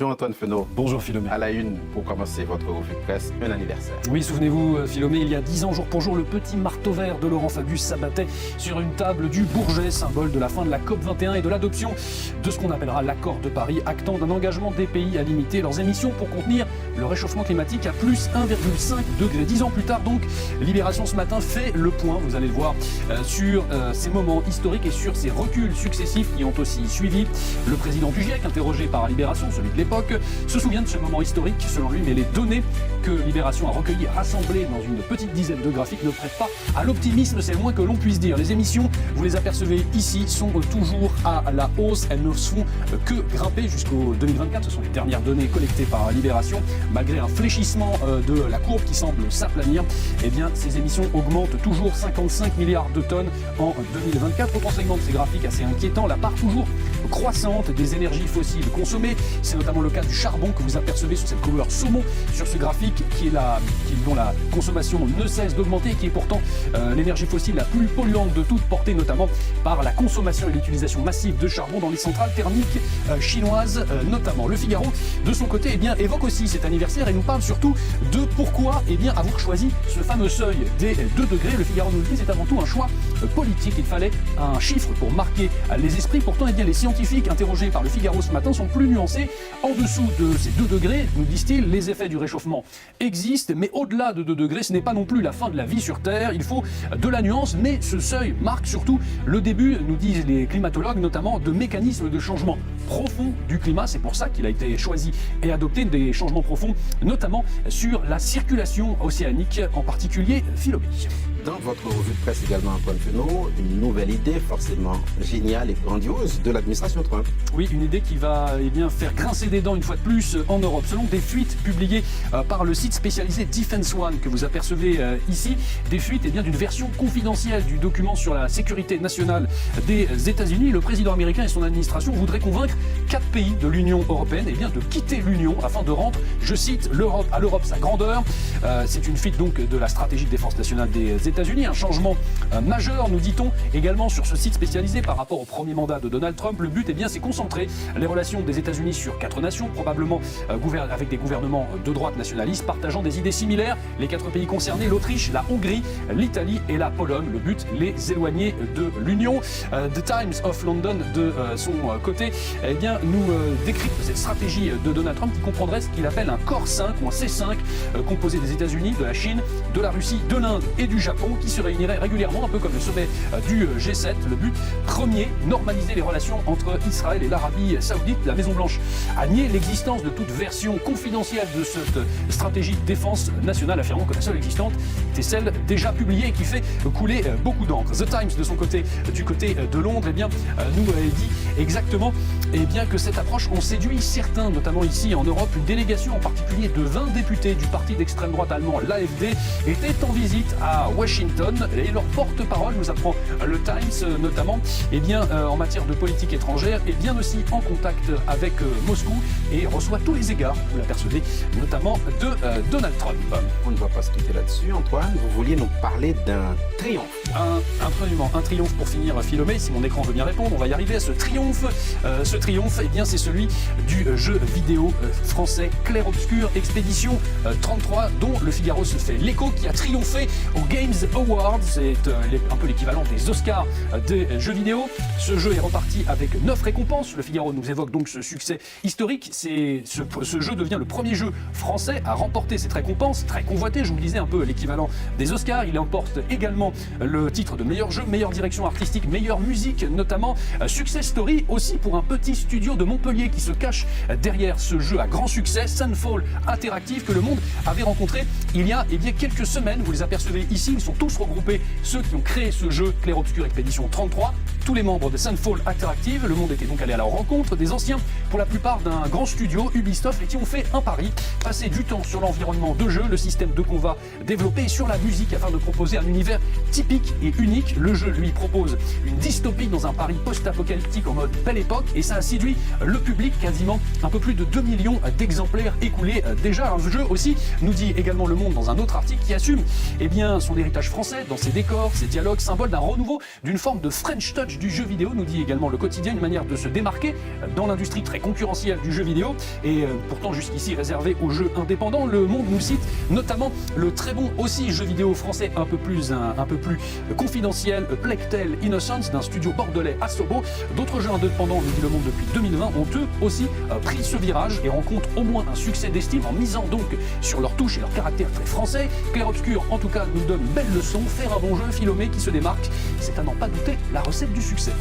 Jean-Antoine Fenot. Bonjour Philomé. À la une, pour commencer votre revue de presse, un anniversaire. Oui, souvenez-vous Philomé, il y a 10 ans, jour pour jour, le petit marteau vert de Laurent Fabius s'abattait sur une table du Bourget, symbole de la fin de la COP21 et de l'adoption de ce qu'on appellera l'accord de Paris, actant d'un engagement des pays à limiter leurs émissions pour contenir le réchauffement climatique à plus 1,5 degré. 10 ans plus tard, donc, Libération ce matin fait le point, vous allez le voir, sur ces moments historiques et sur ces reculs successifs qui ont aussi suivi. Le président du GIEC, interrogé par Libération, celui de l'époque, se souvient de ce moment historique selon lui, mais les données que Libération a recueillies, rassemblées dans une petite dizaine de graphiques, ne prêtent pas à l'optimisme, c'est le moins que l'on puisse dire. Les émissions, vous les apercevez ici, sont toujours à la hausse, elles ne font que grimper jusqu'au 2024, ce sont les dernières données collectées par Libération. Malgré un fléchissement de la courbe qui semble s'aplanir, eh bien ces émissions augmentent toujours, 55 milliards de tonnes en 2024. Autre segment de ces graphiques assez inquiétant, la part toujours croissante des énergies fossiles consommées. C'est notamment le cas du charbon que vous apercevez sur cette couleur saumon sur ce graphique dont la consommation ne cesse d'augmenter et qui est pourtant l'énergie fossile la plus polluante de toutes, portée notamment par la consommation et l'utilisation massive de charbon dans les centrales thermiques chinoises notamment. Le Figaro, de son côté, évoque aussi cet anniversaire et nous parle surtout de pourquoi avoir choisi ce fameux seuil des 2 degrés. Le Figaro nous dit c'est avant tout un choix politique. Il fallait un chiffre pour marquer les esprits. Pourtant, les scientifiques interrogés par le Figaro ce matin sont plus nuancés. En dessous de ces 2 degrés, nous disent-ils, les effets du réchauffement existent, mais au-delà de 2 degrés, ce n'est pas non plus la fin de la vie sur Terre. Il faut de la nuance, mais ce seuil marque surtout le début, nous disent les climatologues, notamment de mécanismes de changement profond du climat. C'est pour ça qu'il a été choisi et adopté des changements profonds, notamment sur la circulation océanique, en particulier Philomé. Dans votre revue de presse également, Antoine Fenot, une nouvelle idée forcément géniale et grandiose de l'administration Trump. Oui, une idée qui va faire grincer des dents une fois de plus en Europe. Selon des fuites publiées par le site spécialisé Defense One que vous apercevez ici, des fuites d'une version confidentielle du document sur la sécurité nationale des États-Unis. Le président américain et son administration voudraient convaincre 4 pays de l'Union européenne de quitter l'Union afin de rendre, je cite, à l'Europe sa grandeur. C'est une fuite donc de la stratégie de défense nationale des États-Unis, un changement majeur, nous dit-on également sur ce site spécialisé par rapport au premier mandat de Donald Trump. Le but c'est concentrer les relations des États-Unis sur 4 nations, probablement avec des gouvernements de droite nationalistes partageant des idées similaires. Les 4 pays concernés, l'Autriche, la Hongrie, l'Italie et la Pologne. Le but, les éloigner de l'Union. The Times of London, de son côté, nous décrypte cette stratégie de Donald Trump qui comprendrait ce qu'il appelle un Core 5 ou un C5 composé des États-Unis, de la Chine, de la Russie, de l'Inde et du Japon, qui se réunirait régulièrement, un peu comme le sommet du G7. Le but premier, normaliser les relations entre Israël et l'Arabie Saoudite. La Maison-Blanche a nié l'existence de toute version confidentielle de cette stratégie de défense nationale, affirmant que la seule existante était celle déjà publiée et qui fait couler beaucoup d'encre. The Times, de son côté, du côté de Londres, nous dit exactement que cette approche en séduit certains, notamment ici en Europe. Une délégation en particulier de 20 députés du parti d'extrême droite allemand, l'AfD, était en visite à Washington et leur porte-parole, nous apprend le Times notamment, en matière de politique étrangère, est bien aussi en contact avec Moscou et reçoit tous les égards, vous l'apercevez, notamment de Donald Trump. On ne va pas se quitter là-dessus, Antoine. Vous vouliez nous parler d'un triomphe. Absolument, un triomphe pour finir, Philomé. Si mon écran veut bien répondre, on va y arriver à ce triomphe. Ce triomphe, c'est celui du jeu vidéo français Clair Obscur Expédition 33, dont le Figaro se fait l'écho, qui a triomphé au Games Awards. C'est un peu l'équivalent des Oscars des jeux vidéo. Ce jeu est reparti avec 9 récompenses. Le Figaro nous évoque donc ce succès historique. Ce jeu devient le premier jeu français à remporter cette récompense, très convoité, je vous le disais, un peu l'équivalent des Oscars. Il emporte également le titre de meilleur jeu, meilleure direction artistique, meilleure musique notamment. Success story aussi pour un petit studio de Montpellier qui se cache derrière ce jeu à grand succès, Sunfall Interactive, que le monde avait rencontré il y a quelques semaines. Vous les apercevez ici, ils sont tous regroupés, ceux qui ont créé ce jeu Clair Obscur Expédition 33, tous les membres de Sunfall Interactive. Le monde était donc allé à la rencontre des anciens, pour la plupart d'un grand studio, Ubisoft, et qui ont fait un pari, passer du temps sur l'environnement de jeu, le système de combat développé, et sur la musique, afin de proposer un univers typique atypique et unique. Le jeu lui propose une dystopie dans un Paris post-apocalyptique en mode Belle Époque et ça a séduit le public, quasiment un peu plus de 2 millions d'exemplaires écoulés déjà. Un jeu aussi, nous dit également Le Monde dans un autre article, qui assume son héritage français dans ses décors, ses dialogues, symbole d'un renouveau, d'une forme de French touch du jeu vidéo, nous dit également Le Quotidien, une manière de se démarquer dans l'industrie très concurrentielle du jeu vidéo et pourtant jusqu'ici réservé aux jeux indépendants. Le Monde nous cite notamment le très bon aussi jeu vidéo français un peu plus confidentiel, Plague Tale Innocence d'un studio bordelais Asobo. D'autres jeux indépendants, nous dit Le Monde, depuis 2020 ont eux aussi pris ce virage et rencontrent au moins un succès d'estime en misant donc sur leur touche et leur caractère très français. Clair Obscur en tout cas nous donne une belle leçon, faire un bon jeu, Philomé qui se démarque, c'est à n'en pas douter la recette du succès.